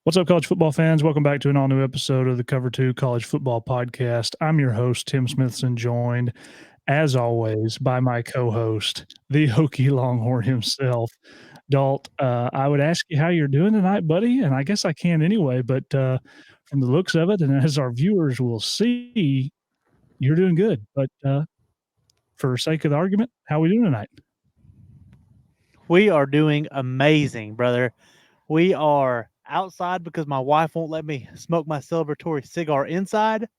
What's up, college football fans? Welcome back to an all new episode of the Cover 2 College Football Podcast. I'm your host, Tim Smithson, joined, as always, by my co host, the Hokie Longhorn himself, Dalt. I would ask you how you're doing tonight, buddy, and I guess I can anyway, but from the looks of it, and as our viewers will see, you're doing good. But for sake of the argument, how are we doing tonight? We are doing amazing, brother. We are outside because my wife won't let me smoke my celebratory cigar inside.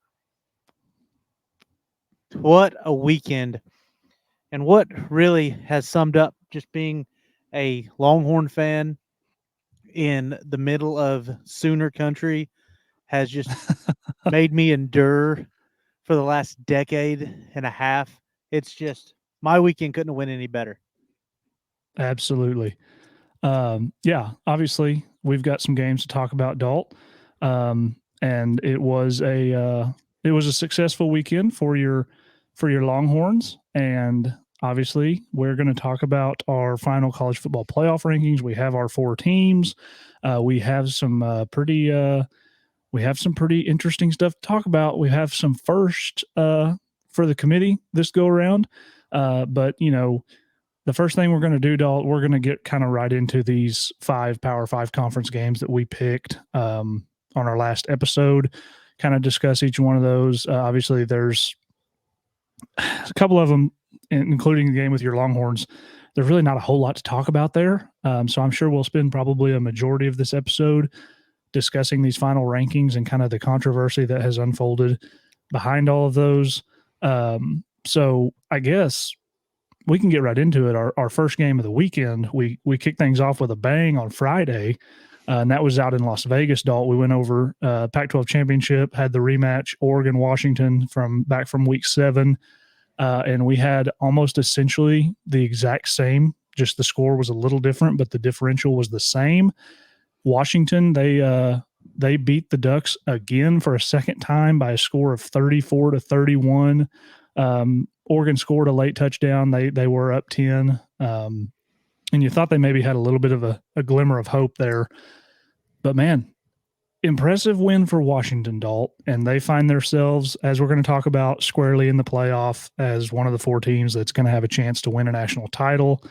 What a weekend. And what really has summed up just being a Longhorn fan in the middle of Sooner country has just made me endure for the last decade and a half. It's just my weekend couldn't have went any better. Absolutely. Yeah, obviously we've got some games to talk about, Dalt, and it was a successful weekend for your Longhorns, and obviously we're going to talk about our final college football playoff rankings. We have our four teams. We have some pretty interesting stuff to talk about. We have some first for the committee this go around, but the first thing we're going to do, Dalt, we're going to get kind of right into these five Power Five conference games that we picked on our last episode, kind of discuss each one of those. Obviously, there's a couple of them, including the game with your Longhorns. There's really not a whole lot to talk about there. So I'm sure we'll spend probably a majority of this episode discussing these final rankings and kind of the controversy that has unfolded behind all of those. So I guess we can get right into it. Our first game of the weekend, we kicked things off with a bang on Friday, and that was out in Las Vegas. Dalt, we went over Pac-12 championship, had the rematch, Oregon Washington from week 7, and we had almost essentially the exact same. Just the score was a little different, but the differential was the same. Washington, they beat the Ducks again for a second time by a score of 34-31. Oregon scored a late touchdown. They were up 10, and you thought they maybe had a little bit of a glimmer of hope there. But man, impressive win for Washington, Dalt, and they find themselves, as we're going to talk about, squarely in the playoff as one of the four teams that's going to have a chance to win a national title.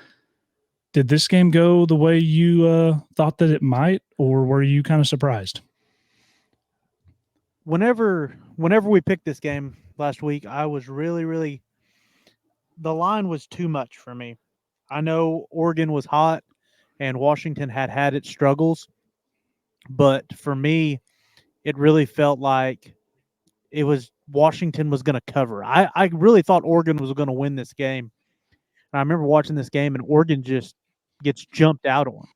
Did this game go the way you thought that it might, or were you kind of surprised? Whenever we picked this game last week, I was really the line was too much for me. I know Oregon was hot and Washington had its struggles, but for me, it really felt like it was Washington was going to cover. I really thought Oregon was going to win this game. And I remember watching this game and Oregon just gets jumped out on.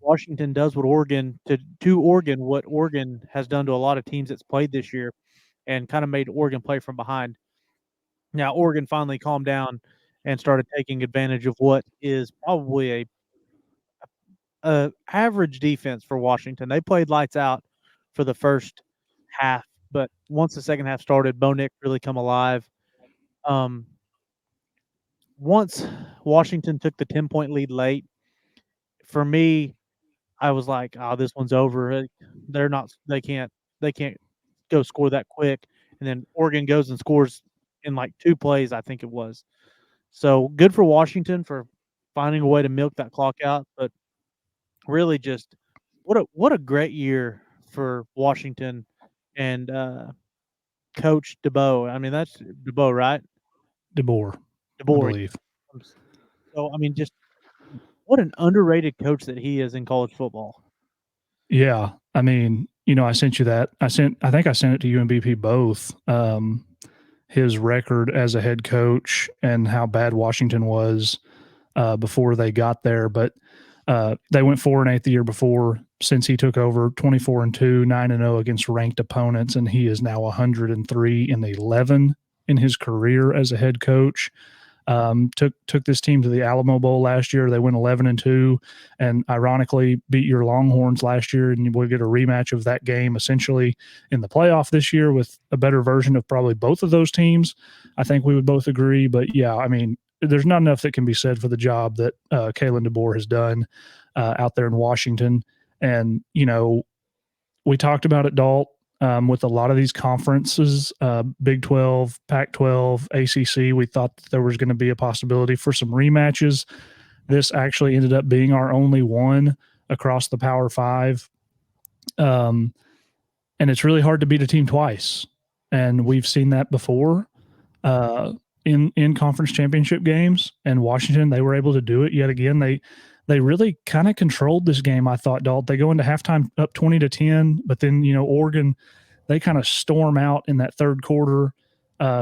Washington does to Oregon what Oregon has done to a lot of teams that's played this year and kind of made Oregon play from behind. Now Oregon finally calmed down and started taking advantage of what is probably a average defense for Washington. They played lights out for the first half, but once the second half started, Bo Nix really come alive. Um, Once Washington took the 10-point lead late, for me, I was like, "Oh, this one's over. They're not. They can't go score that quick." And then Oregon goes and scores in like 2 plays, I think it was. So good for Washington for finding a way to milk that clock out, but really just what a great year for Washington and Coach DeBoer. I mean, that's DeBoer, right? DeBoer, I DeBoer. believe. So I mean, just what an underrated coach that he is in college football. Yeah, I mean, I sent you that. I think I sent it to you and BP both. His record as a head coach and how bad Washington was before they got there, but they went 4-8 the year before. Since he took over, 24-2, 9-0 against ranked opponents, and he is now 103-11 in his career as a head coach. Took this team to the Alamo Bowl last year. They went 11-2, and ironically beat your Longhorns last year. And we'll get a rematch of that game essentially in the playoff this year with a better version of probably both of those teams. I think we would both agree. But yeah, I mean, there's not enough that can be said for the job that Kalen DeBoer has done out there in Washington. And we talked about it, Dalt, with a lot of these conferences, Big 12, Pac 12, ACC. We thought that there was going to be a possibility for some rematches. This actually ended up being our only one across the Power Five. And it's really hard to beat a team twice. And we've seen that before in conference championship games. And Washington, they were able to do it yet again. They really kind of controlled this game, I thought, Dalt. They go into halftime up 20-10, but then, Oregon, they kind of storm out in that third quarter,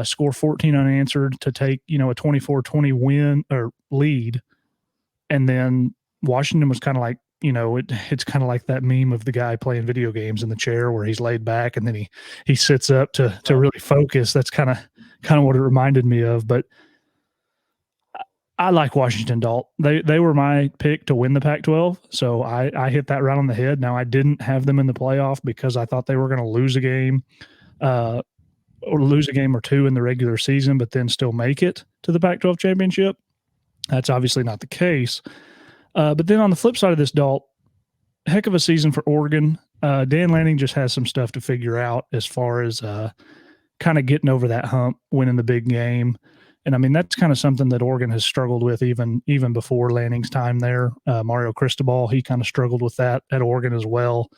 score 14 unanswered to take, a 24-20 win or lead. And then Washington was kind of like, it's kind of like that meme of the guy playing video games in the chair where he's laid back and then he sits up to really focus. That's kind of what it reminded me of. But I like Washington, Dalt. They were my pick to win the Pac-12, so I hit that right on the head. Now, I didn't have them in the playoff because I thought they were going to lose a game, or lose a game or two in the regular season, but then still make it to the Pac-12 championship. That's obviously not the case. But then on the flip side of this, Dalt, heck of a season for Oregon. Dan Lanning just has some stuff to figure out as far as kind of getting over that hump, winning the big game. And I mean, that's kind of something that Oregon has struggled with even before Lanning's time there. Mario Cristobal, he kind of struggled with that at Oregon as well.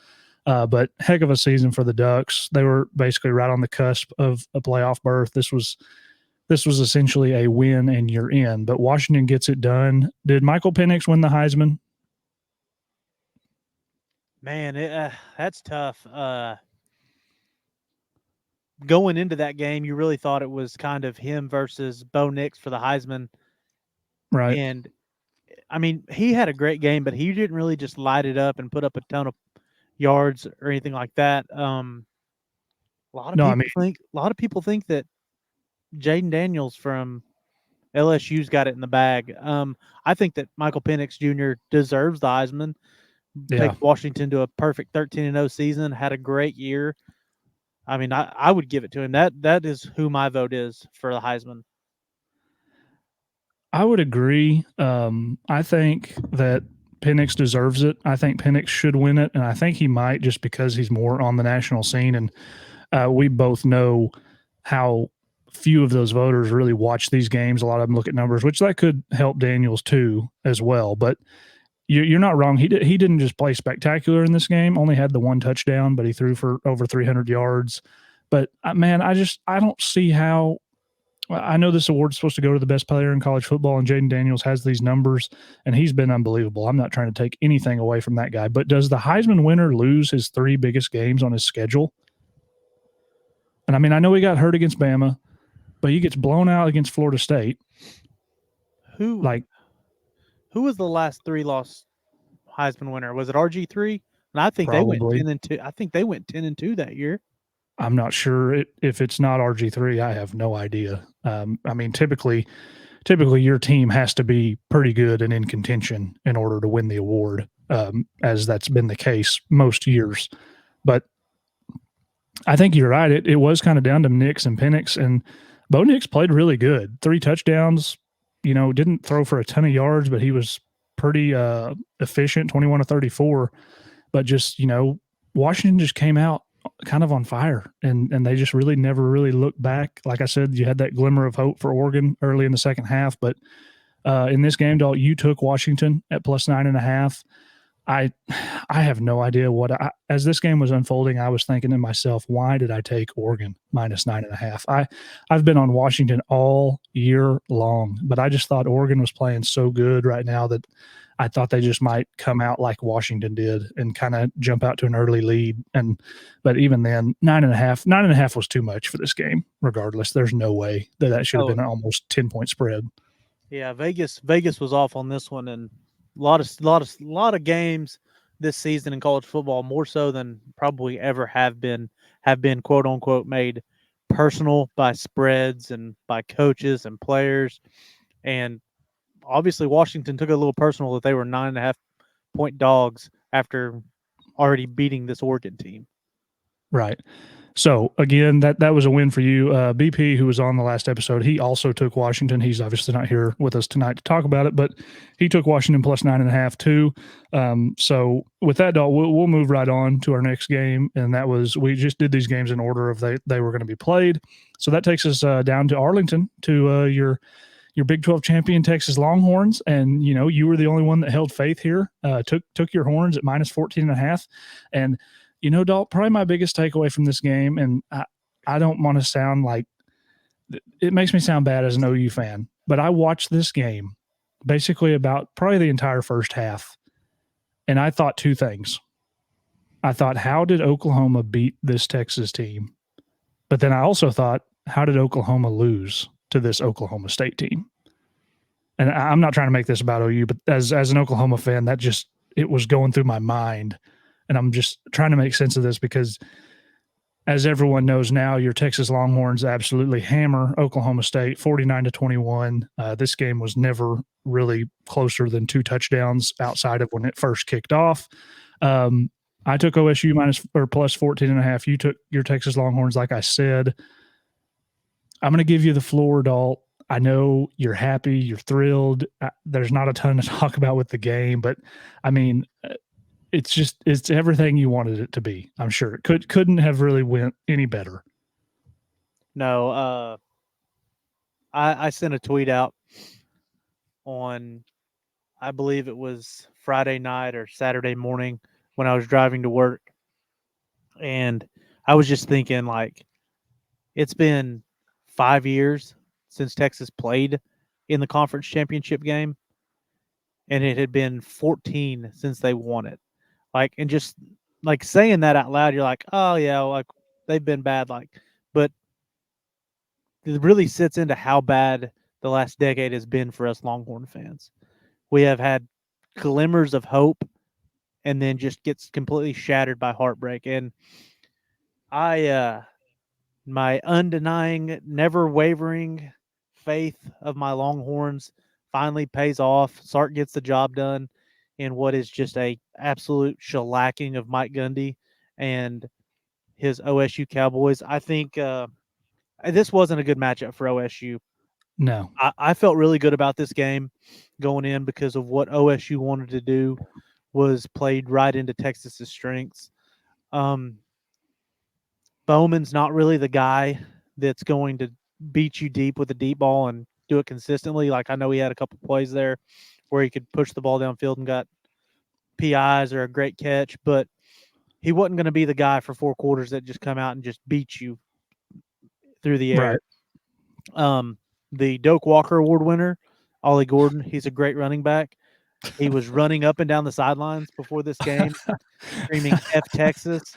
But heck of a season for the Ducks. They were basically right on the cusp of a playoff berth. This was essentially a win and you're in. But Washington gets it done. Did Michael Penix win the Heisman? Man, that's tough. Going into that game, you really thought it was kind of him versus Bo Nix for the Heisman. Right. And I mean, he had a great game, but he didn't really just light it up and put up a ton of yards or anything like that. A lot of people think that Jaden Daniels from LSU's got it in the bag. I think that Michael Penix Jr. deserves the Heisman. Yeah. Take Washington to a perfect 13-0 season, had a great year. I mean, I would give it to him. That is who my vote is for the Heisman. I would agree. I think that Penix deserves it. I think Penix should win it, and I think he might just because he's more on the national scene. And we both know how few of those voters really watch these games. A lot of them look at numbers, which that could help Daniels too as well. But you're not wrong. He didn't just play spectacular in this game. Only had the one touchdown, but he threw for over 300 yards. But man, I don't see how. I know this award's supposed to go to the best player in college football, and Jaden Daniels has these numbers, and he's been unbelievable. I'm not trying to take anything away from that guy, but does the Heisman winner lose his 3 biggest games on his schedule? And I mean, I know he got hurt against Bama, but he gets blown out against Florida State. Who was the last 3-loss Heisman winner? Was it RG3? And I think Probably. they went 10-2. I think they went 10-2 that year. I'm not sure if it's not RG3. I have no idea. I mean, typically your team has to be pretty good and in contention in order to win the award, as that's been the case most years. But I think you're right. It was kind of down to Nix and Penix, and Bo Nix played really good. 3 touchdowns. Didn't throw for a ton of yards, but he was pretty efficient, 21 to 34. But just Washington just came out kind of on fire, and they just really never really looked back. Like I said, you had that glimmer of hope for Oregon early in the second half, but in this game, Dalt, you took Washington at plus 9.5. I have no idea as this game was unfolding, I was thinking to myself, why did I take Oregon minus 9.5? I've been on Washington all year long, but I just thought Oregon was playing so good right now that I thought they just might come out like Washington did and kind of jump out to an early lead. But even then, 9.5 was too much for this game. Regardless, there's no way that should have been an almost 10-point spread. Yeah, Vegas was off on this one, and a lot of games this season in college football, more so than probably ever have been quote unquote made personal by spreads and by coaches and players. And obviously Washington took it a little personal that they were 9.5-point dogs after already beating this Oregon team. Right. So again, that was a win for you. BP, who was on the last episode, he also took Washington. He's obviously not here with us tonight to talk about it, but he took Washington plus 9.5 too. So with that, we'll move right on to our next game, and that was, we just did these games in order of they were going to be played. So that takes us down to Arlington, to your Big 12 champion Texas Longhorns, and you were the only one that held faith here. Took your Horns at minus 14.5, and Dalt, probably my biggest takeaway from this game, and I don't want to sound like, it makes me sound bad as an OU fan, but I watched this game basically about probably the entire first half, and I thought two things. I thought, how did Oklahoma beat this Texas team? But then I also thought, how did Oklahoma lose to this Oklahoma State team? And I'm not trying to make this about OU, but as an Oklahoma fan, that just, it was going through my mind. And I'm just trying to make sense of this because, as everyone knows now, your Texas Longhorns absolutely hammer Oklahoma State 49-21. This game was never really closer than 2 touchdowns outside of when it first kicked off. I took OSU plus 14.5. You took your Texas Longhorns, like I said. I'm going to give you the floor, Dalt. I know you're happy, you're thrilled. There's not a ton to talk about with the game, but I mean, it's everything you wanted it to be. I'm sure it couldn't have really went any better. No, I sent a tweet out on, I believe it was Friday night or Saturday morning when I was driving to work, and I was just thinking, like, it's been 5 years since Texas played in the conference championship game, and it had been 14 since they won it. Like, and just like saying that out loud, you're like, oh yeah, like they've been bad. Like, but it really sits into how bad the last decade has been for us Longhorn fans. We have had glimmers of hope and then just gets completely shattered by heartbreak. And my undenying, never wavering faith of my Longhorns finally pays off. Sark gets the job done in what is just a absolute shellacking of Mike Gundy and his OSU Cowboys. I think this wasn't a good matchup for OSU. No. I felt really good about this game going in because of what OSU wanted to do was played right into Texas's strengths. Bowman's not really the guy that's going to beat you deep with a deep ball and do it consistently. Like, I know he had a couple plays there where he could push the ball downfield and got PIs or a great catch, but he wasn't going to be the guy for 4 quarters that just come out and just beat you through the air. Right. The Doak Walker Award winner, Ollie Gordon, he's a great running back. He was running up and down the sidelines before this game, screaming F Texas.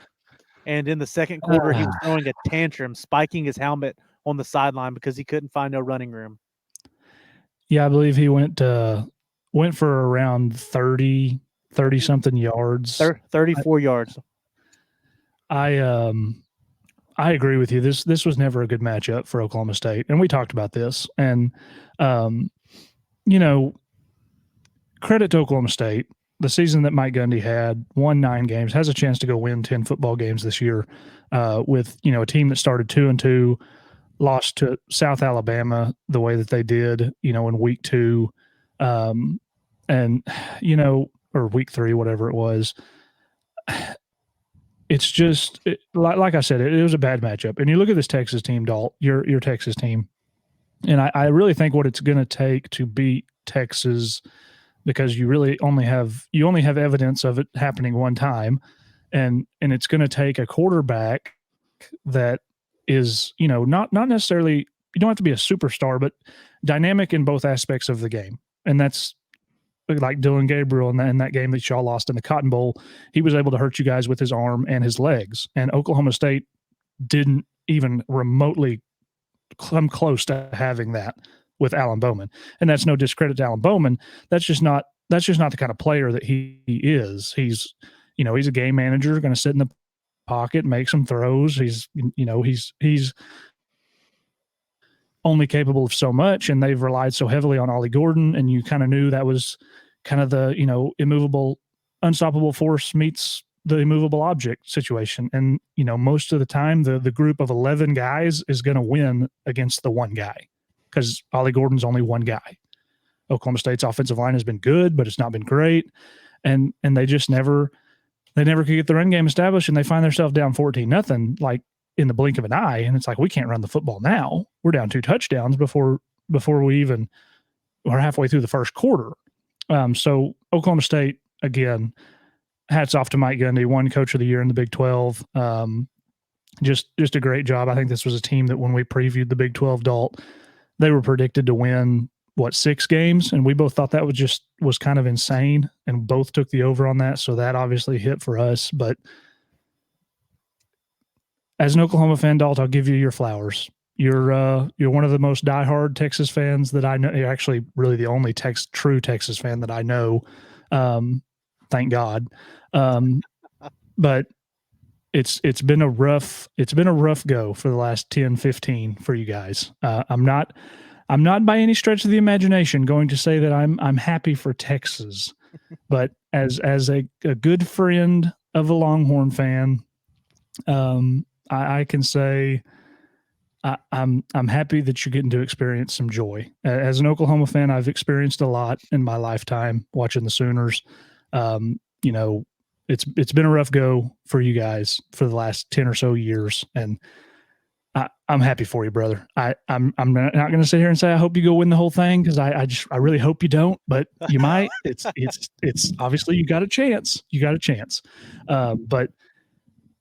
And in the second quarter, he was throwing a tantrum, spiking his helmet on the sideline because he couldn't find no running room. Yeah, I believe he went for around 30 something yards. 34 yards. I agree with you. This was never a good matchup for Oklahoma State, and we talked about this. And credit to Oklahoma State. The season that Mike Gundy had, won 9 games, has a chance to go win 10 football games this year, with a team that started 2-2, lost to South Alabama the way that they did, in week 2, and or week 3, whatever it was. It's just like I said, it was a bad matchup. And you look at this Texas team, Dalt, your Texas team, and I really think what it's going to take to beat Texas, because you only have evidence of it happening one time, and it's going to take a quarterback that is not necessarily, you don't have to be a superstar, but dynamic in both aspects of the game, and that's like Dylan Gabriel in that game that y'all lost in the Cotton Bowl. He was able to hurt you guys with his arm and his legs, and Oklahoma State didn't even remotely come close to having that with Alan Bowman. And that's no discredit to Alan Bowman. That's just not the kind of player that he is. He's a game manager, going to sit in the pocket, make some throws. He's only capable of so much, and they've relied so heavily on Ollie Gordon, and you kind of knew that was kind of the immovable, unstoppable force meets the immovable object situation. And, most of the time, the group of 11 guys is going to win against the one guy because Ollie Gordon's only one guy. Oklahoma State's offensive line has been good, but it's not been great. And they just never could get the run game established, and they find themselves down 14-0, like in the blink of an eye. And it's like, we can't run the football now. We're down 2 touchdowns before we even are halfway through the first quarter. So Oklahoma State, again, hats off to Mike Gundy, won Coach of the Year in the Big 12. Just a great job. I think this was a team that when we previewed the Big 12, Dalt, they were predicted to win 6 games, and we both thought that was kind of insane, and both took the over on that. So that obviously hit for us. But as an Oklahoma fan, Dalt, I'll give you your flowers. You're one of the most diehard Texas fans that I know. You're actually really the only true Texas fan that I know. Thank God. But it's been a rough go for the last 10, 15 for you guys. I'm not by any stretch of the imagination going to say that I'm happy for Texas, but as a good friend of a Longhorn fan, I can say I'm happy that you're getting to experience some joy. As an Oklahoma fan, I've experienced a lot in my lifetime watching the Sooners. It's been a rough go for you guys for the last 10 or so years, and I'm happy for you, brother. I'm not going to sit here and say I hope you go win the whole thing, because I really hope you don't, but you might. It's obviously you got a chance. But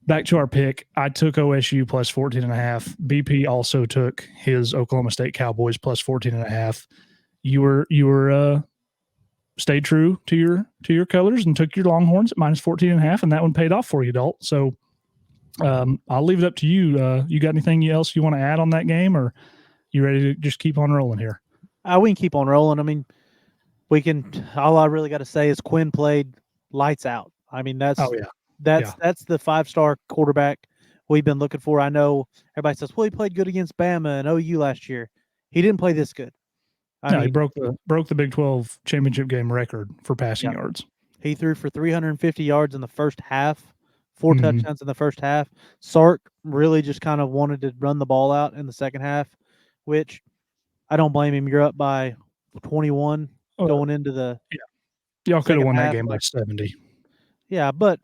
back to our pick, I took OSU plus 14.5. BP also took his Oklahoma State Cowboys plus 14.5. You were stayed true to your colors and took your Longhorns at minus 14.5, and that one paid off for you, Dalt. So I'll leave it up to you. You got anything else you want to add on that game, or you ready to just keep on rolling here? We can keep on rolling. I mean, we can. All I really got to say is Quinn played lights out. I mean, that's the 5-star quarterback we've been looking for. I know everybody says, well, he played good against Bama and OU last year. He didn't play this good. I mean, he broke the Big 12 championship game record for passing yards. He threw for 350 yards in the first half, 4 touchdowns in the first half. Sark really just kind of wanted to run the ball out in the second half, which I don't blame him. You're up by 21 going into the Y'all could have won that game by 70. Yeah, but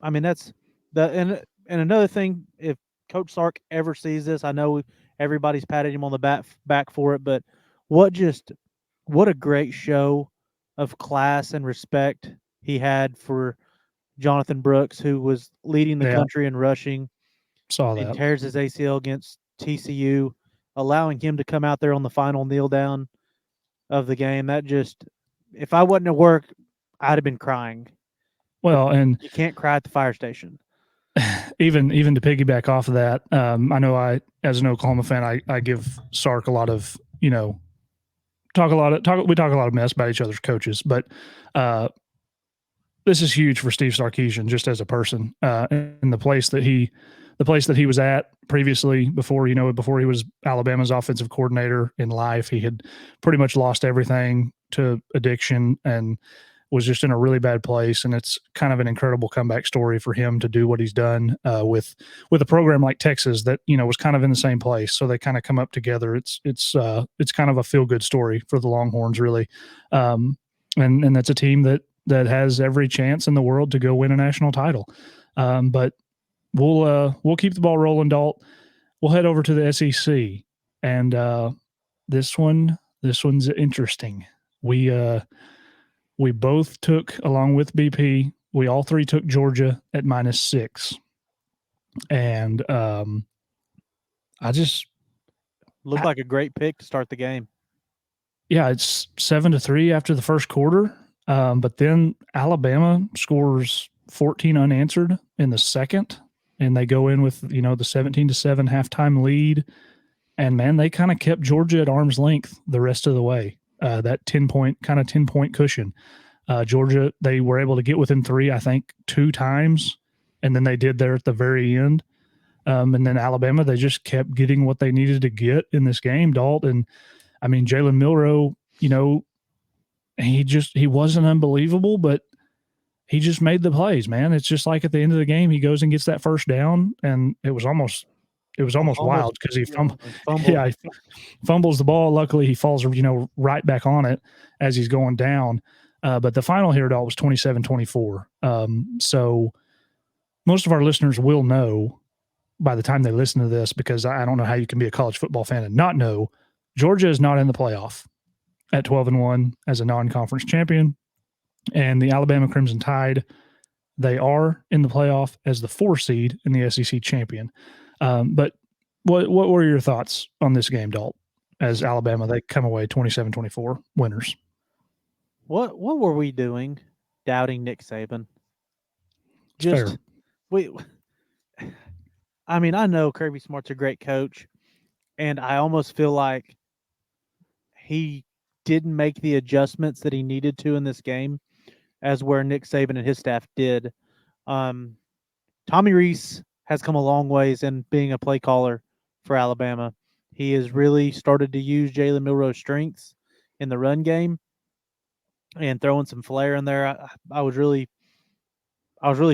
I mean, that's and another thing, if Coach Sark ever sees this, I know everybody's patted him on the back for it, but what a great show of class and respect he had for Jonathan Brooks, who was leading the country in rushing. Saw that. He tears his ACL against TCU, allowing him to come out there on the final kneel down of the game. That just, if I wasn't at work, I'd have been crying. Well, and you can't cry at the fire station. Even to piggyback off of that, I know as an Oklahoma fan, I give Sark a lot of, we talk a lot of mess about each other's coaches, but this is huge for Steve Sarkisian just as a person, in the place that he was at previously before he was Alabama's offensive coordinator in life. He had pretty much lost everything to addiction and was just in a really bad place. And it's kind of an incredible comeback story for him to do what he's done with a program like Texas that, was kind of in the same place. So they kind of come up together. It's kind of a feel good story for the Longhorns, really. And that's a team that has every chance in the world to go win a national title. But we'll keep the ball rolling, Dalt. We'll head over to the SEC, and this one's interesting. We both took, along with BP, we all three took Georgia at -6, and I just looked like a great pick to start the game. Yeah, it's 7-3 after the first quarter, but then Alabama scores 14 unanswered in the second. And they go in with, the 17-7 halftime lead. And, man, they kind of kept Georgia at arm's length the rest of the way, that 10-point cushion. Georgia, they were able to get within 3, I think, 2 times, and then they did there at the very end. And then Alabama, they just kept getting what they needed to get in this game, Dalt. And, I mean, Jalen Milroe, he wasn't unbelievable, but he just made the plays, man. It's just like at the end of the game, he goes and gets that first down, and it was almost wild because he fumbled. yeah, he fumbles the ball. Luckily, he falls, right back on it as he's going down. But the final here, was 27-24. So most of our listeners will know by the time they listen to this, because I don't know how you can be a college football fan and not know, Georgia is not in the playoff at 12-1 as a non-conference champion. And the Alabama Crimson Tide, they are in the playoff as the 4 seed in the SEC champion. But what were your thoughts on this game, Dalt? As Alabama, they come away 27-24 winners. What were we doing doubting Nick Saban? It's fair. I mean, I know Kirby Smart's a great coach, and I almost feel like he didn't make the adjustments that he needed to in this game, as where Nick Saban and his staff did. Tommy Rees has come a long ways in being a play caller for Alabama. He has really started to use Jalen Milroe's strengths in the run game and throwing some flair in there. I was really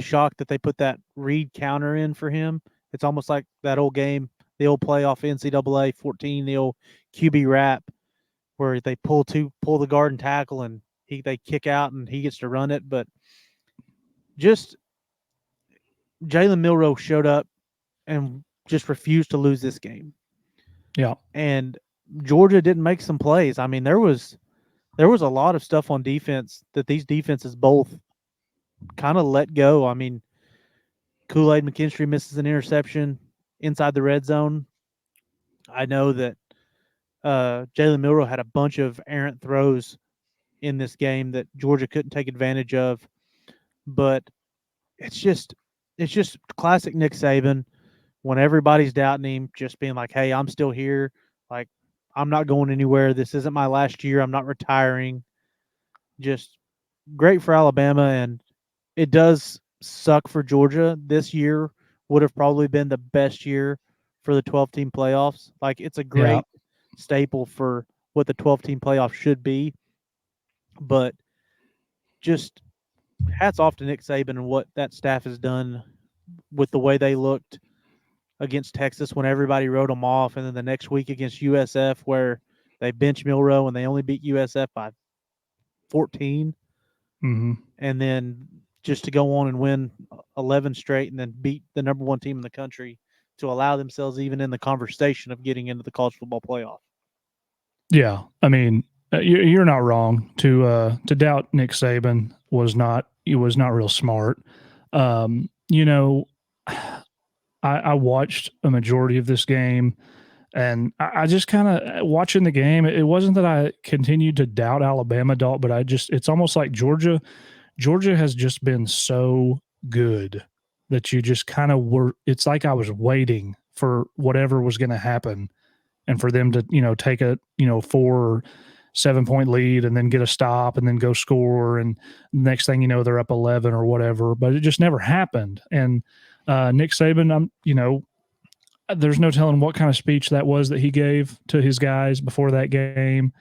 shocked that they put that read counter in for him. It's almost like that old game, the old playoff NCAA 14, the old QB wrap, where they pull the guard and tackle, and they kick out and he gets to run it. But just Jalen Milroe showed up and just refused to lose this game. Yeah. And Georgia didn't make some plays. I mean, there was a lot of stuff on defense that these defenses both kind of let go. I mean, Kool-Aid McKinstry misses an interception inside the red zone. I know that Jalen Milroe had a bunch of errant throws in this game that Georgia couldn't take advantage of. But it's just classic Nick Saban, when everybody's doubting him, just being like, hey, I'm still here. Like, I'm not going anywhere. This isn't my last year. I'm not retiring. Just great for Alabama. And it does suck for Georgia. This year would have probably been the best year for the 12-team playoffs. Like, it's a great staple for what the 12-team playoffs should be. But just hats off to Nick Saban and what that staff has done with the way they looked against Texas when everybody wrote them off, and then the next week against USF where they bench Milroe and they only beat USF by 14. Mm-hmm. And then just to go on and win 11 straight and then beat the number 1 team in the country to allow themselves even in the conversation of getting into the college football playoff. Yeah. I mean, you're not wrong to doubt Nick Saban was not real smart. I watched a majority of this game, and I just kind of watching the game. It wasn't that I continued to doubt Alabama, but it's almost like Georgia has just been so good that you just kind of it's like I was waiting for whatever was going to happen and for them to, take a, 4 or 7 point lead and then get a stop and then go score. And next thing you know, they're up 11 or whatever, but it just never happened. And Nick Saban, there's no telling what kind of speech that was that he gave to his guys before that game.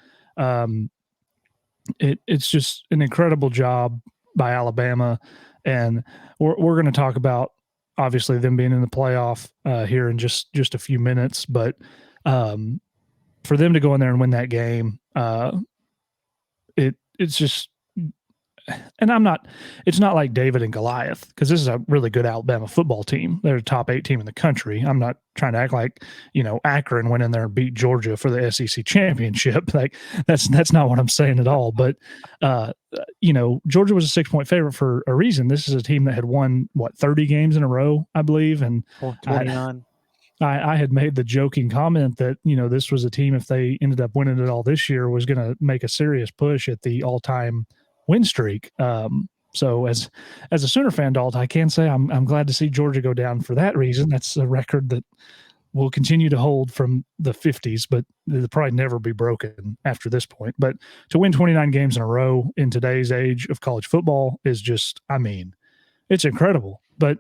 It's just an incredible job by Alabama. And we're going to talk about, obviously, them being in the playoff here in just a few minutes. But for them to go in there and win that game, it's just, and it's not like David and Goliath, because this is a really good Alabama football team. They're a top 8 team in the country. I'm not trying to act like, Akron went in there and beat Georgia for the SEC championship. Like that's not what I'm saying at all. But, Georgia was a 6-point favorite for a reason. This is a team that had won 30 games in a row, I believe. And 29. I had made the joking comment that, this was a team, if they ended up winning it all this year, was going to make a serious push at the all-time win streak. So as a Sooner fan, Dalt, I can say I'm glad to see Georgia go down for that reason. That's a record that will continue to hold from the 50s, but it'll probably never be broken after this point. But to win 29 games in a row in today's age of college football is just, it's incredible. But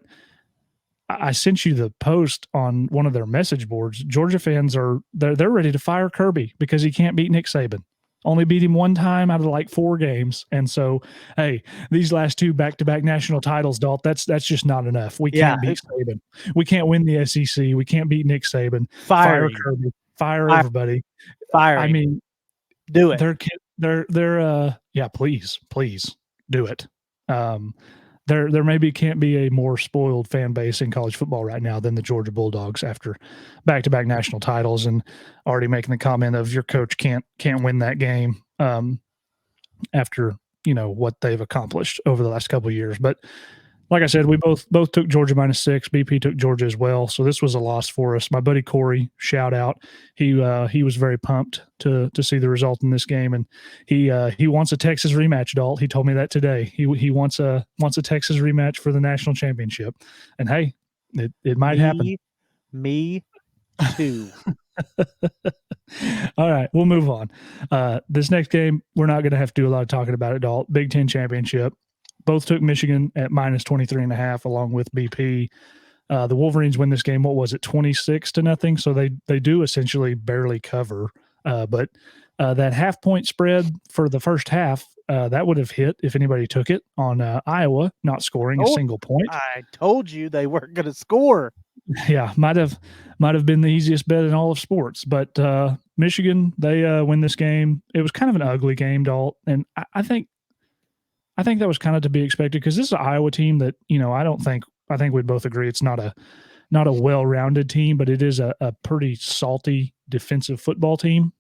I sent you the post on one of their message boards. Georgia fans they're ready to fire Kirby because he can't beat Nick Saban. Only beat him one time out of like 4 games. And so, hey, these last 2 back-to-back national titles, Dalt, that's just not enough. We Yeah, can't beat Saban. We can't win the SEC. We can't beat Nick Saban. Fire firing, Kirby. Fire fire, everybody. I firing. mean, Do it. they're yeah, please do it. There maybe can't be a more spoiled fan base in college football right now than the Georgia Bulldogs after back-to-back national titles, and already making the comment of your coach can't win that game after what they've accomplished over the last couple of years. But like I said, we both took Georgia -6. BP took Georgia as well, so this was a loss for us. My buddy Corey, shout out, he was very pumped to see the result in this game, and he wants a Texas rematch. Dalt, he told me that today. He wants a Texas rematch for the national championship, and hey, it might happen. Me too. All right, we'll move on. This next game, we're not going to have to do a lot of talking about it, Dalt. Big Ten championship. Both took Michigan at -23.5 along with BP. The Wolverines win this game. What was it, 26-0? So they do essentially barely cover. But that half-point spread for the first half, that would have hit if anybody took it on Iowa not scoring a single point. I told you they weren't going to score. Yeah, might have been the easiest bet in all of sports. But Michigan, they win this game. It was kind of an ugly game, Dalt, and I think that was kind of to be expected because this is an Iowa team that I think we'd both agree it's not a well-rounded team, but it is a pretty salty defensive football team.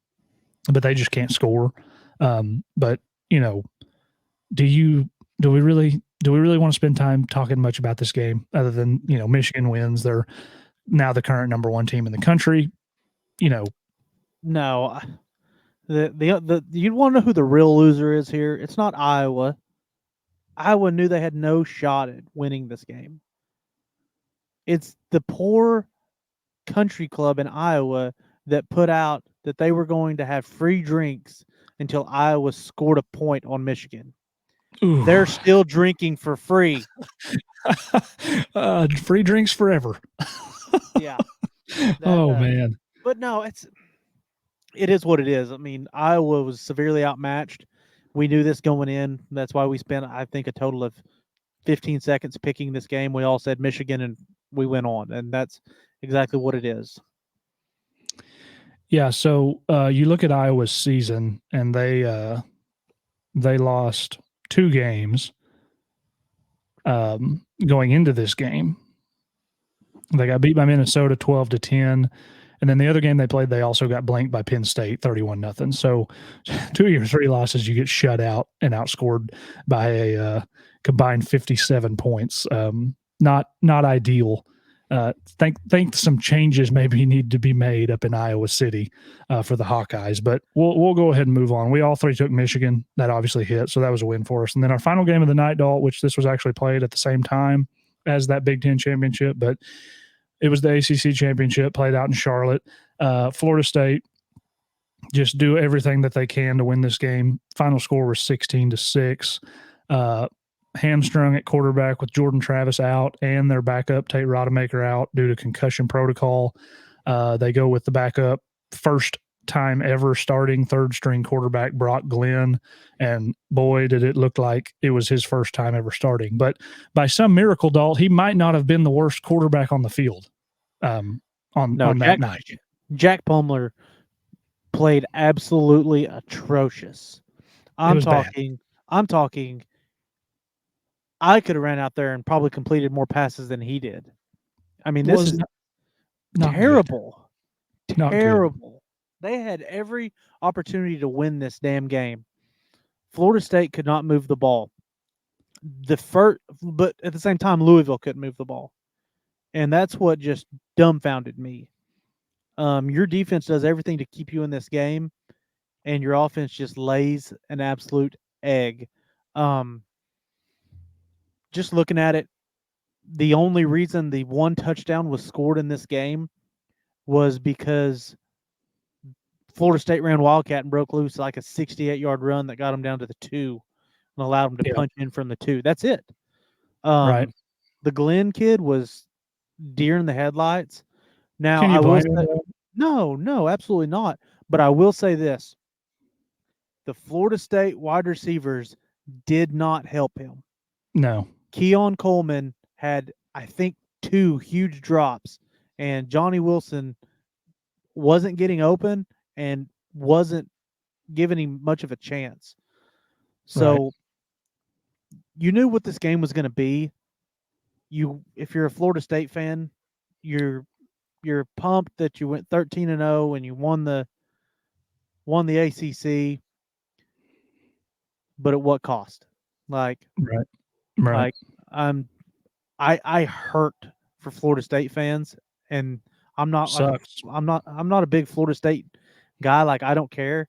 But they just can't score. But do we really want to spend time talking much about this game other than Michigan wins? They're now the current number 1 team in the country. No, you want to know who the real loser is here? It's not Iowa. Iowa knew they had no shot at winning this game. It's the poor country club in Iowa that put out that they were going to have free drinks until Iowa scored a point on Michigan. Ooh. They're still drinking for free. Free drinks forever. Yeah. Man. But no, it is what it is. I mean, Iowa was severely outmatched. We knew this going in. That's why we spent, I think, a total of 15 seconds picking this game. We all said Michigan, and we went on, and that's exactly what it is. Yeah, so you look at Iowa's season, and they lost 2 games going into this game. They got beat by Minnesota 12-10. And then the other game they played, they also got blanked by Penn State 31-0. So 2 of your 3 losses, you get shut out and outscored by a combined 57 points. Not ideal. Think some changes maybe need to be made up in Iowa City for the Hawkeyes. But we'll go ahead and move on. We all 3 took Michigan. That obviously hit, so that was a win for us. And then our final game of the night, Dalt, which this was actually played at the same time as that Big Ten championship, but it was the ACC championship played out in Charlotte. Florida State just do everything that they can to win this game. Final score was 16-6. Hamstrung at quarterback with Jordan Travis out and their backup Tate Rodemaker out due to concussion protocol. They go with the backup first time ever starting third-string quarterback Brock Glenn, and boy, did it look like it was his first time ever starting. But by some miracle, Dalt, he might not have been the worst quarterback on the field on that night. Jack Plumler played absolutely atrocious. I'm talking I could have ran out there and probably completed more passes than he did. I mean, this is not terrible. Good. Terrible. Good. They had every opportunity to win this damn game. Florida State could not move the ball. But at the same time, Louisville couldn't move the ball. And that's what just dumbfounded me. Your defense does everything to keep you in this game, and your offense just lays an absolute egg. Just looking at it, the only reason the 1 touchdown was scored in this game was because Florida State ran Wildcat and broke loose like a 68-yard run that got them down to the 2 and allowed them to punch in from the 2. That's it. Right. The Glenn kid was deer in the headlights. Now, can you blame him? No, absolutely not. But I will say this. the Florida State wide receivers did not help him. No. Keon Coleman had, I think, 2 huge drops, and Johnny Wilson wasn't getting open and wasn't giving him much of a chance. So you knew what this game was going to be. If you're a Florida State fan, you're pumped that you went 13-0 and you won the ACC, but at what cost? Like Right. Right. like I hurt for Florida State fans, and I'm not like Sucks. I'm not a big Florida State guy. Like, I don't care.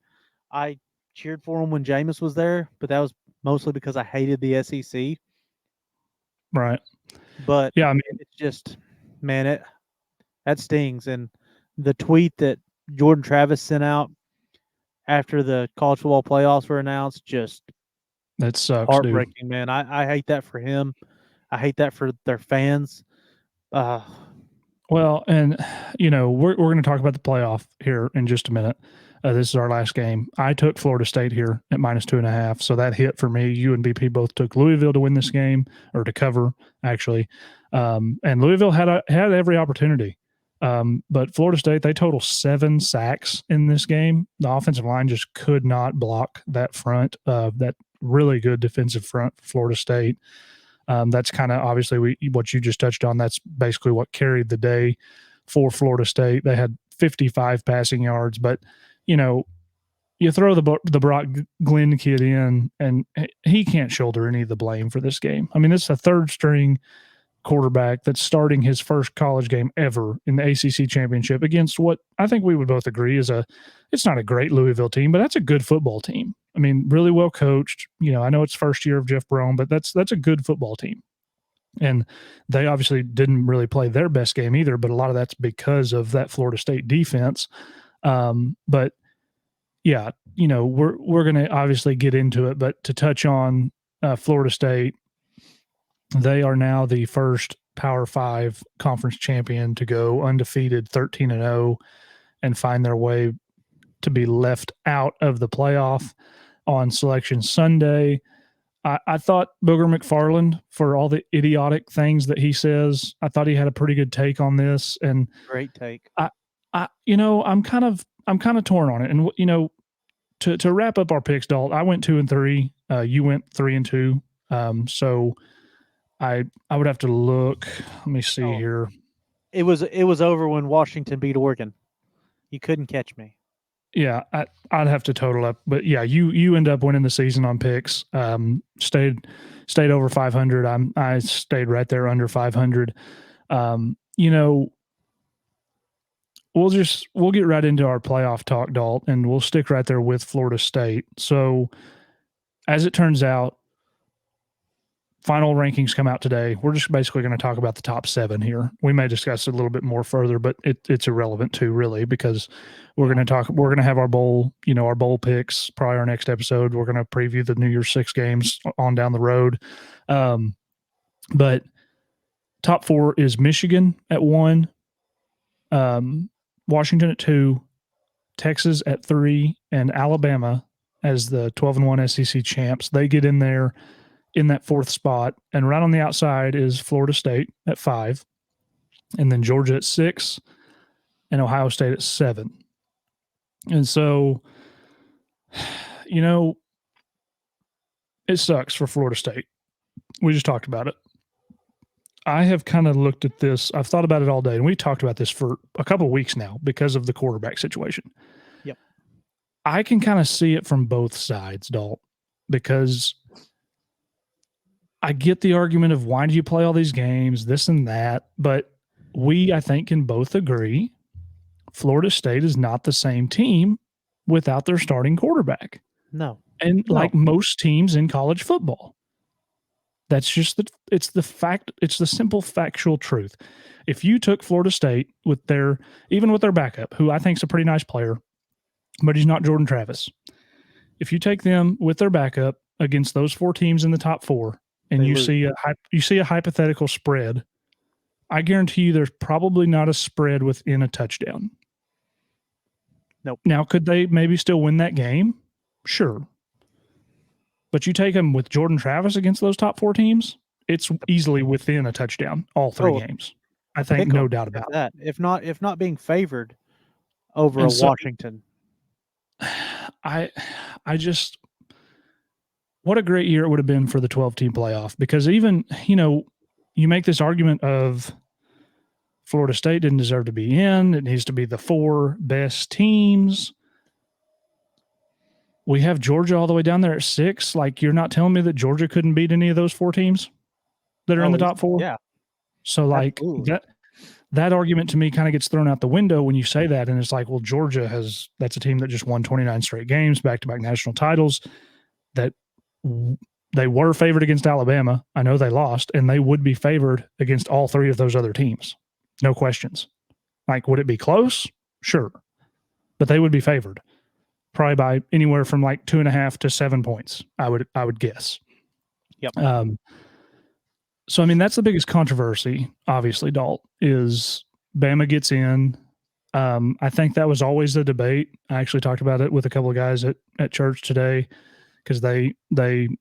I cheered for him when Jameis was there, but that was mostly because I hated the SEC. Right. But Yeah, I mean, it's just, man, that stings. And the tweet that Jordan Travis sent out after the college football playoffs were announced, just that sucks, dude. heartbreaking, man. I hate that for him. I hate that for their fans. Well, and we're going to talk about the playoff here in just a minute. This is our last game. I took Florida State here at -2.5, so that hit for me. You and BP both took Louisville to win this game, or to cover, actually. And Louisville had every opportunity. But Florida State, they total 7 sacks in this game. The offensive line just could not block that front, that really good defensive front for Florida State. That's kind of obviously what you just touched on. That's basically what carried the day for Florida State. They had 55 passing yards, but you throw the Brock Glenn kid in, and he can't shoulder any of the blame for this game. I mean, this is a third string quarterback that's starting his first college game ever in the ACC championship against what I think we would both agree is it's not a great Louisville team, but that's a good football team. I mean, really well coached. I know it's first year of Jeff Brom, but that's a good football team. And they obviously didn't really play their best game either, but a lot of that's because of that Florida State defense. But yeah, we're going to obviously get into it, but to touch on Florida State, they are now the first Power 5 conference champion to go undefeated 13-0 and find their way to be left out of the playoff on Selection Sunday. I thought Booger McFarland, for all the idiotic things that he says, I thought he had a pretty good take on this. And great take. I'm kind of torn on it. And to wrap up our picks, Dalt, I went 2-3. You went 3-2. So I would have to look. Let me see here. It was over when Washington beat Oregon. You couldn't catch me. Yeah, I'd have to total up, but yeah, you end up winning the season on picks. Stayed over 500. I stayed right there under 500. We'll get right into our playoff talk, Dalt, and we'll stick right there with Florida State. So, as it turns out, final rankings come out today. We're just basically going to talk about the top 7 here. We may discuss it a little bit more further, but it's irrelevant too, really, because we're going to have our bowl, our bowl picks, probably our next episode. We're going to preview the New Year's 6 games on down the road. But top 4 is Michigan at 1, Washington at 2, Texas at 3, and Alabama as the 12-1 SEC champs. They get in there in that 4th spot, and right on the outside is Florida State at 5, and then Georgia at 6, and Ohio State at 7. And so, it sucks for Florida State. We just talked about it. I have kind of looked at this. I've thought about it all day, and we talked about this for a couple of weeks now because of the quarterback situation. Yep. I can kind of see it from both sides, Dalt, because I get the argument of why do you play all these games, this and that, but I think, can both agree Florida State is not the same team without their starting quarterback. No. And like most teams in college football. That's just it's the simple factual truth. If you took Florida State even with their backup, who I think is a pretty nice player, but he's not Jordan Travis. If you take them with their backup against those 4 teams in the top 4, and you see a hypothetical spread, I guarantee you there's probably not a spread within a touchdown. Nope. Now, could they maybe still win that game? Sure. But you take them with Jordan Travis against those top 4 teams, it's easily within a touchdown all 3 games. I think no doubt about that. If not being favored over and a Washington. I just what a great year it would have been for the 12-team playoff, because even, you make this argument of Florida State didn't deserve to be in. It needs to be the 4 best teams. We have Georgia all the way down there at 6. Like, you're not telling me that Georgia couldn't beat any of those 4 teams that are in the top 4? Yeah. So, like, that argument to me kind of gets thrown out the window when you say that. And it's like, well, Georgia that's a team that just won 29 straight games, back-to-back national titles, that they were favored against Alabama. I know they lost, and they would be favored against all 3 of those other teams. No questions. Like, would it be close? Sure. But they would be favored probably by anywhere from like 2.5 to 7 points, I would guess. Yep. So, I mean, that's the biggest controversy, obviously, Dalt, is Bama gets in. I think that was always a debate. I actually talked about it with a couple of guys at church today, because they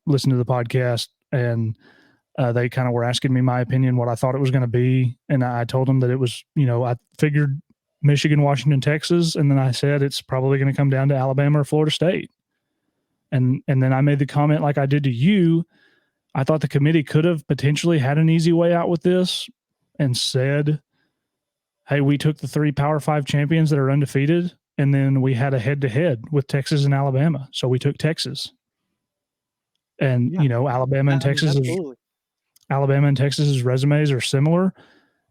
listened to the podcast, and they kind of were asking me my opinion, what I thought it was going to be. And I told them that it was, I figured Michigan, Washington, Texas. And then I said, it's probably going to come down to Alabama or Florida State. And then I made the comment like I did to you. I thought the committee could have potentially had an easy way out with this and said, hey, we took the 3 Power 5 champions that are undefeated, and then we had a head-to-head with Texas and Alabama. So we took Texas. And, Alabama and Texas's resumes are similar,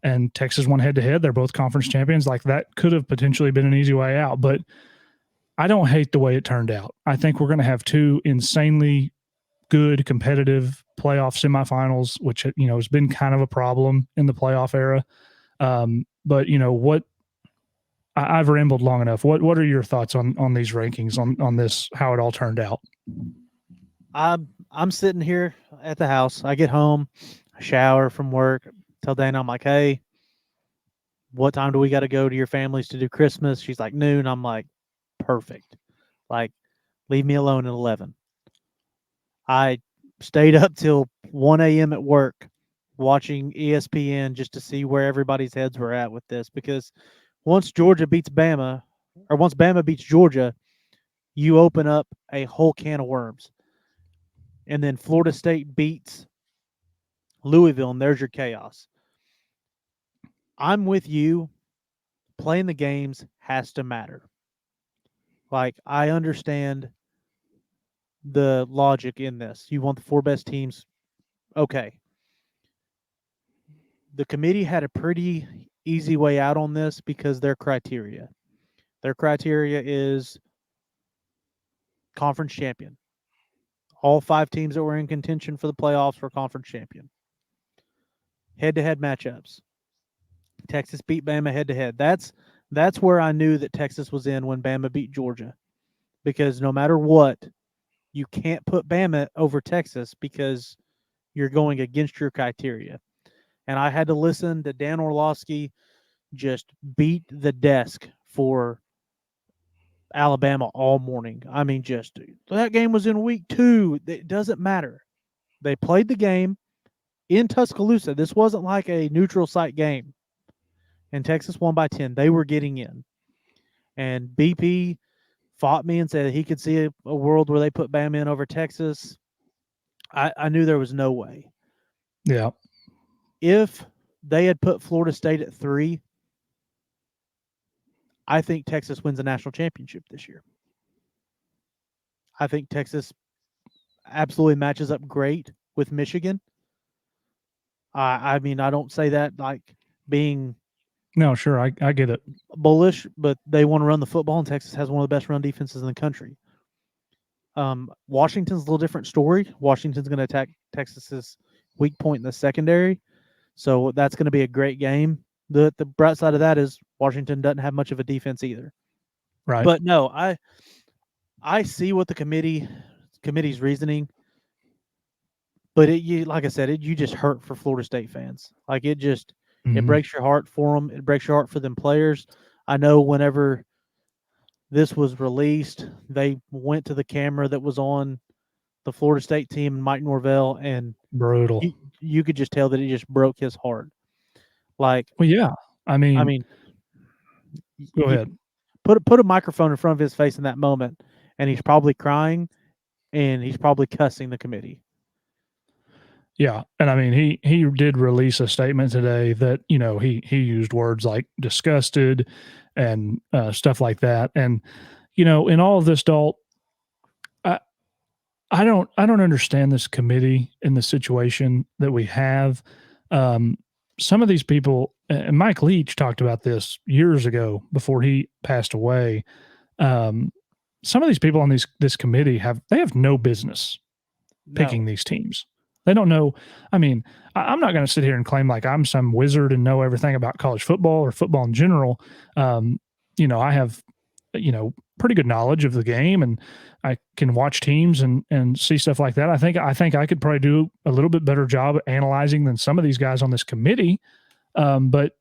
and Texas won head-to-head. They're both conference champions. Like, that could have potentially been an easy way out. But I don't hate the way it turned out. I think we're going to have 2 insanely good competitive playoff semifinals, which, has been kind of a problem in the playoff era. But I've rambled long enough. What are your thoughts on these rankings, on this, how it all turned out? I'm sitting here at the house. I get home, I shower from work, tell Dana, I'm like, hey, what time do we got to go to your families to do Christmas? She's like, noon. I'm like, perfect. Like, leave me alone at 11. I stayed up till 1 a.m. at work watching ESPN just to see where everybody's heads were at with this, because once Georgia beats Bama, or once Bama beats Georgia, you open up a whole can of worms. And then Florida State beats Louisville, and there's your chaos. I'm with you. Playing the games has to matter. Like, I understand the logic in this. You want the 4 best teams. Okay. The committee had a pretty easy way out on this because their criteria is conference champion. All 5 teams that were in contention for the playoffs were conference champion. Head-to-head matchups. Texas beat Bama head-to-head. That's where I knew that Texas was in when Bama beat Georgia, because no matter what, you can't put Bama over Texas because you're going against your criteria. And I had to listen to Dan Orlovsky just beat the desk for Alabama all morning. I mean, just that game was in week 2. It doesn't matter. They played the game in Tuscaloosa. This wasn't like a neutral site game. And Texas won by 10. They were getting in. And BP fought me and said he could see a world where they put Bama in over Texas. I knew there was no way. Yeah. If they had put Florida State at 3, I think Texas wins a national championship this year. I think Texas absolutely matches up great with Michigan. I mean, I don't say that like being... No, sure, I get it. Bullish, but they want to run the football, and Texas has one of the best run defenses in the country. Washington's a little different story. Washington's going to attack Texas's weak point in the secondary, so that's going to be a great game. The bright side of that is Washington doesn't have much of a defense either. Right. But no, I see what the committee's reasoning, but like I said, you just hurt for Florida State fans. Like, it just... It breaks your heart for them. It breaks your heart for them players. I know whenever this was released, they went to the camera that was on the Florida State team, Mike Norvell, and Brutal. you could just tell that it just broke his heart. Like, Well, yeah. I I mean, mean, go you ahead. put a microphone in front of his face in that moment, and he's probably crying, and he's probably cussing the committee. Yeah, and I mean he did release a statement today that he used words like disgusted and stuff like that, and in all of this, Dalt, I I don't understand this committee in the situation that we have. Um, some of these people, and Mike Leach talked about this years ago before he passed away. Um, some of these people on this committee have no business picking No, these teams. They don't know. I mean, I'm not going to sit here and claim like I'm some wizard and know everything about college football or football in general. Um, I have, pretty good knowledge of the game, and I can watch teams and see stuff like that. I think I could probably do a little bit better job at analyzing than some of these guys on this committee. But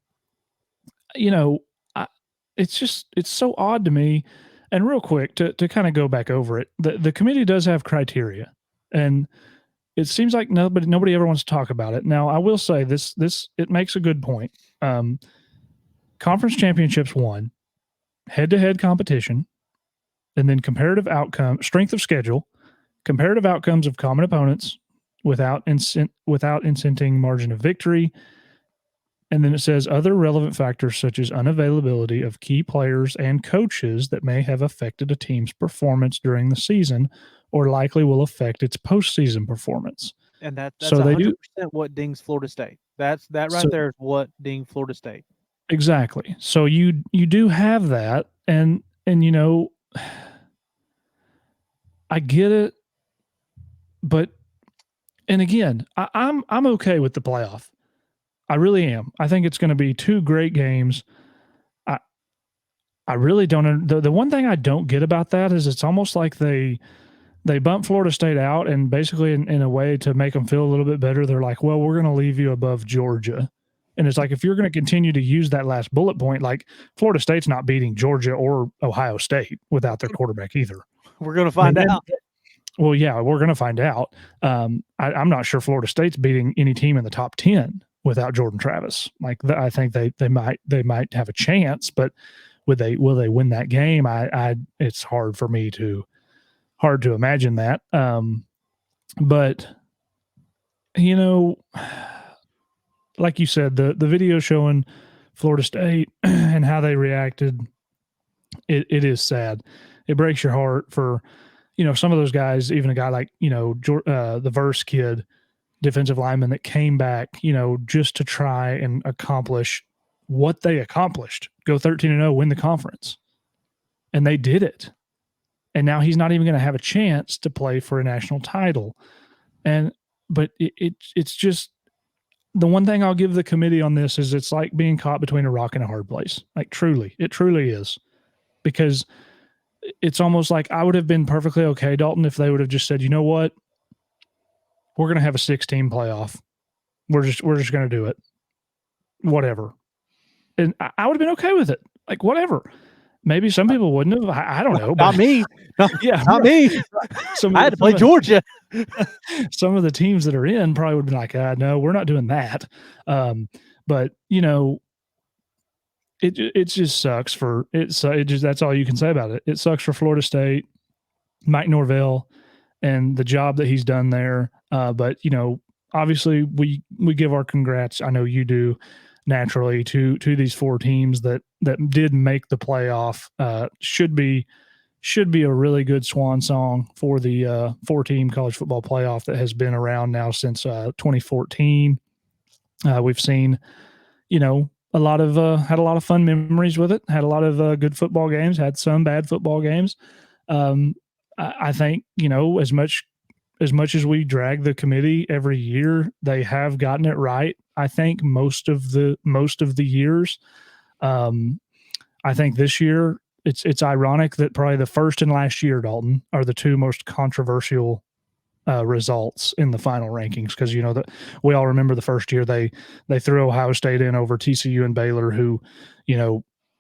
you know, I, it's so odd to me. And real quick to kind of go back over it, the committee does have criteria, and it seems like nobody ever wants to talk about it. Now, I will say this it makes a good point. Um, Conference championships won, head to head competition, and then comparative outcome, strength of schedule, comparative outcomes of common opponents without incenting margin of victory. And then it says other relevant factors such as unavailability of key players and coaches that may have affected a team's performance during the season or likely will affect its postseason performance. and that's So they do. 100% what dings Florida State. That right So there is what dings Florida State. exactly. So you do have that, and I get it, but and again, I'm okay with the playoff. I really am. I think it's going to be two great games. I I really don't. The one thing I don't get about that is it's almost like they bump Florida State out, and basically in a way to make them feel a little bit better, they're like, well, we're going to leave you above Georgia. And it's like, if you're going to continue to use that last bullet point, like Florida State's not beating Georgia or Ohio State without their quarterback either. We're going to I mean, find out. well, yeah, we're going to find out. I'm not sure Florida State's beating any team in the top 10 without Jordan Travis. Like, I think they might have a chance, but will they win that game? It's hard to imagine that. But you know, like you said, the video showing Florida State and how they reacted, it is sad. It breaks your heart for some of those guys. Even a guy like the Verse kid, defensive lineman that came back, just to try and accomplish what they accomplished, go 13-0, win the conference, and they did it. And now he's not even going to have a chance to play for a national title. But it's just the one thing I'll give the committee on this is it's like being caught between a rock and a hard place. Like, truly, it truly is, because it's almost like I would have been perfectly okay, Dalton, if they would have just said, you know what, we're going to have a 6-team playoff. We're just going to do it, whatever, and I would have been okay with it. Like, whatever. Maybe some people wouldn't have. I don't know. Not me. Yeah, not me. I had to play Georgia. Some of the teams that are in probably would have been like, no, we're not doing that. But it just sucks for that's all you can say about it. It sucks for Florida State, Mike Norvell, and the job that he's done there. But obviously we give our congrats. I know you do, naturally, to these four teams that did make the playoff. Should be a really good swan song for the 4-team college football playoff that has been around now since 2014. We've seen, a lot of had a lot of fun memories with it. Had a lot of good football games. Had some bad football games. I think as much as we drag the committee every year, they have gotten it right. I think most of the years. I think this year it's ironic that probably the first and last year, Dalton, are the two most controversial results in the final rankings, because that we all remember the first year they threw Ohio State in over TCU and Baylor, who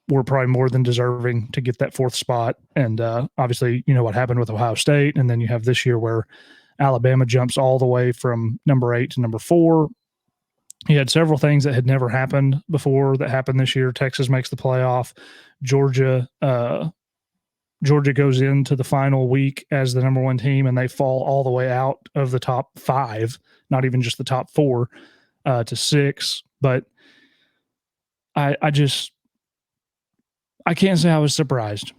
were probably more than deserving to get that fourth spot. And obviously, you know what happened with Ohio State, and then you have this year where Alabama jumps all the way from number 8 to number 4. He had several things that had never happened before that happened this year. Texas makes the playoff. Georgia Georgia goes into the final week as the number 1 team, and they fall all the way out of the top 5, not even just the top 4, to 6. But I can't say I was surprised.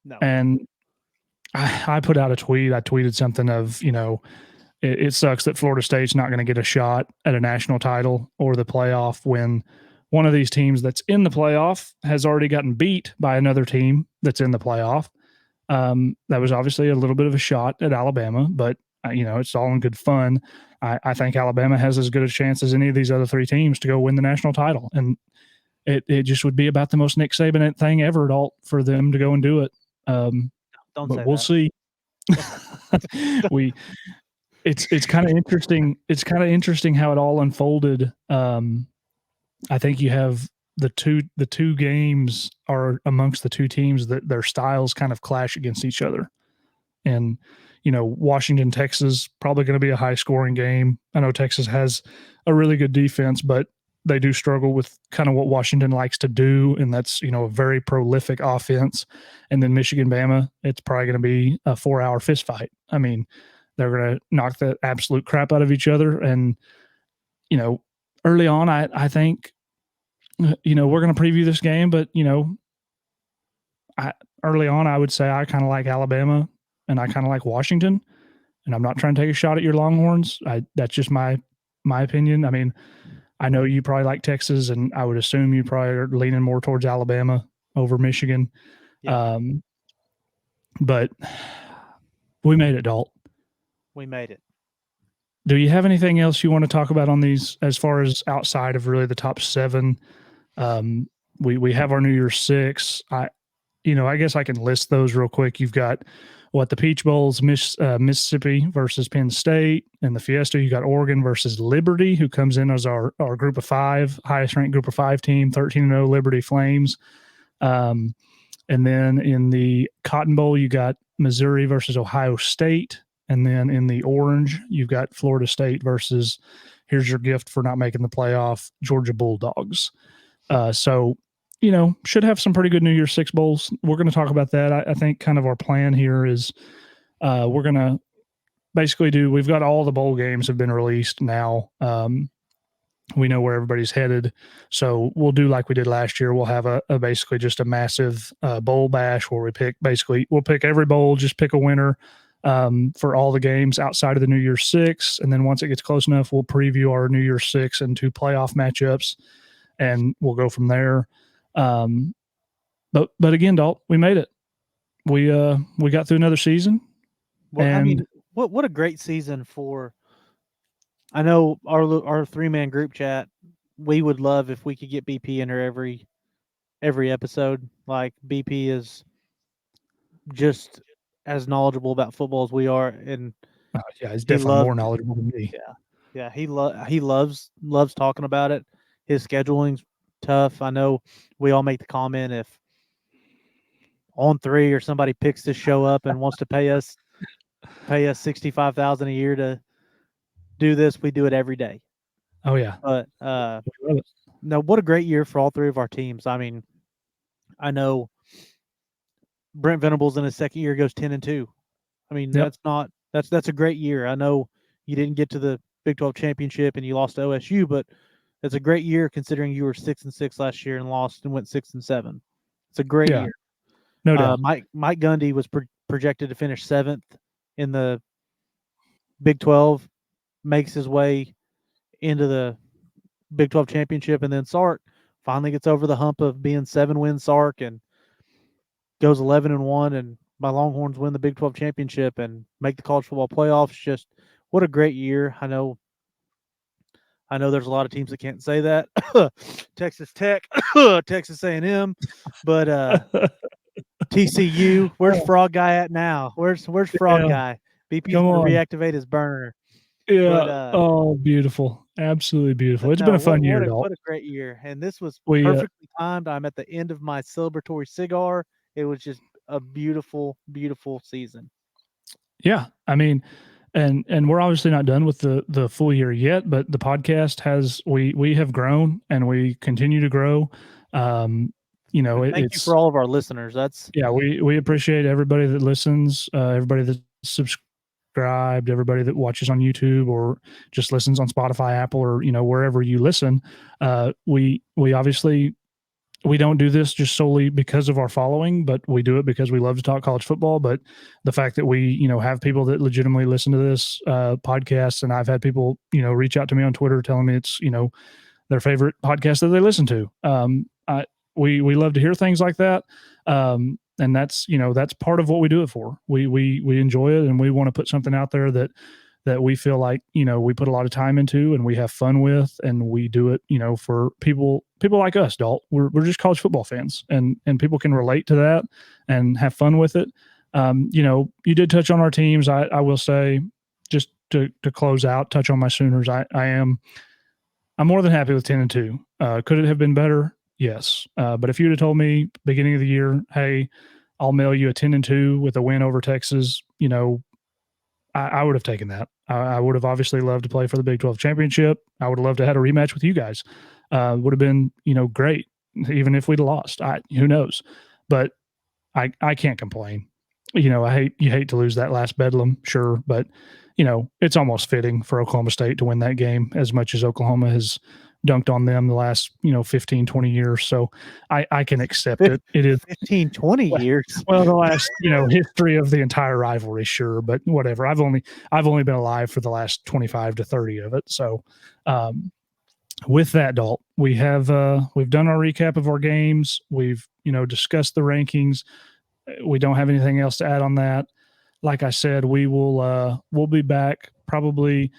No. And I put out a tweet. I tweeted something of, you know, it sucks that Florida State's not going to get a shot at a national title or the playoff when one of these teams that's in the playoff has already gotten beat by another team that's in the playoff. That was obviously a little bit of a shot at Alabama, but you know, it's all in good fun. I think Alabama has as good a chance as any of these other 3 teams to go win the national title, and it just would be about the most Nick Saban thing ever at all for them to go and do it. Don't but say we'll that. see. It's kind of interesting. It's kind of interesting how it all unfolded. I think you have the two games are amongst the 2 teams that their styles kind of clash against each other. And, you know, Washington, Texas, probably going to be a high scoring game. I know Texas has a really good defense, but they do struggle with kind of what Washington likes to do. And that's, you know, a very prolific offense. And then Michigan, Bama, it's probably going to be a 4-hour fist fight. I mean, they're going to knock the absolute crap out of each other. And, you know, early on, I think, you know, we're going to preview this game, but, you know, early on, I would say I kind of like Alabama and I kind of like Washington. And I'm not trying to take a shot at your Longhorns. That's just my opinion. I mean, I know you probably like Texas, and I would assume you probably are leaning more towards Alabama over Michigan. Yeah. But we made it, Dalt. We made it. Do you have anything else you want to talk about on these as far as outside of really the top 7? We have our New Year's 6. I guess I can list those real quick. You've got the Peach Bowl's Mississippi versus Penn State, and the Fiesta you got Oregon versus Liberty, who comes in as our Group of 5, highest ranked Group of 5 team, 13-0 Liberty Flames. And then in the Cotton Bowl you got Missouri versus Ohio State, and then in the Orange you've got Florida State versus, here's your gift for not making the playoff, Georgia Bulldogs. So, you know, should have some pretty good New Year's 6 bowls. We're going to talk about that. I think kind of our plan here is we're going to basically we've got all the bowl games have been released now. We know where everybody's headed. So we'll do like we did last year. We'll have a basically just a massive bowl bash where we'll pick every bowl, just pick a winner for all the games outside of the New Year's 6. And then once it gets close enough, we'll preview our New Year's 6 and 2 playoff matchups, and we'll go from there. But again, Dalt, we made it. We got through another season. Well, I mean, what a great season for. I know our 3-man group chat. We would love if we could get BP in there every episode. Like, BP is just as knowledgeable about football as we are, and he's definitely more knowledgeable than me. Yeah, he loves talking about it. His scheduling's tough. I know we all make the comment, if On 3 or somebody picks this show up and wants to pay us $65,000 a year to do this, we do it every day. Oh yeah. But no, what a great year for all 3 of our teams. I mean, I know Brent Venables in his second year goes 10-2. I mean, that's a great year. I know you didn't get to the Big 12 championship and you lost to OSU, but it's a great year considering you were 6-6 last year and lost and went 6-7. It's a great year. No doubt. Mike Gundy was projected to finish 7th in the Big 12, makes his way into the Big 12 championship, and then Sark finally gets over the hump of being 7-win Sark and goes 11-1, and my Longhorns win the Big 12 championship and make the college football playoffs. Just what a great year. I know there's a lot of teams that can't say that. Texas Tech, Texas A&M, but TCU, where's Frog Guy at now? Where's Frog Guy? BP's going to reactivate his burner. Yeah. But, beautiful. Absolutely beautiful. It's been a fun year, What a great year. And this was perfectly timed. I'm at the end of my celebratory cigar. It was just a beautiful, beautiful season. Yeah, I mean, and we're obviously not done with the full year yet, but the podcast has we have grown and we continue to grow. You know, And thank you for it's all of our listeners. That's yeah, we appreciate everybody that listens, everybody that subscribed, everybody that watches on YouTube or just listens on Spotify, Apple, or wherever you listen. We obviously we don't do this just solely because of our following, but we do it because we love to talk college football. But the fact that we, have people that legitimately listen to this podcast, and I've had people, reach out to me on Twitter telling me it's, their favorite podcast that they listen to. We love to hear things like that, and that's part of what we do it for. We enjoy it, and we want to put something out there that we feel like we put a lot of time into and we have fun with, and we do it for people like us, Dalt. We're just college football fans, and people can relate to that and have fun with it. You did touch on our teams. I will say, just to close out, touch on my Sooners. I'm more than happy with 10-2. Could it have been better? Yes. But if you'd have told me beginning of the year, hey, I'll mail you a 10-2 with a win over Texas, I would have taken that. I would have obviously loved to play for the Big 12 championship. I would have loved to have had a rematch with you guys. Would have been, great, even if we'd lost. Who knows? But I can't complain. You hate to lose that last Bedlam, sure, but it's almost fitting for Oklahoma State to win that game as much as Oklahoma has dunked on them the last 15, 20 years. So I can accept it. It is 15, 20 years. well, the last history of the entire rivalry, sure, but whatever. I've only been alive for the last 25 to 30 of it. So with that, Dalt, we've done our recap of our games. We've discussed the rankings. We don't have anything else to add on that. Like I said, we'll be back probably.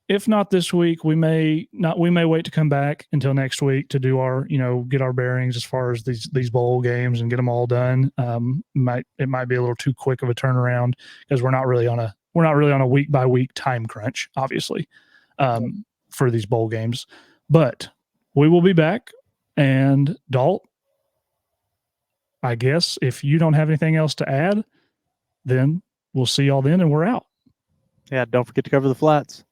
If not this week, we may not. We may wait to come back until next week to do our, get our bearings as far as these bowl games and get them all done. It might be a little too quick of a turnaround because we're not really on a week by week time crunch, obviously, for these bowl games. But we will be back. And Dalt, I guess if you don't have anything else to add, then we'll see y'all then, and we're out. Yeah, don't forget to cover the flats.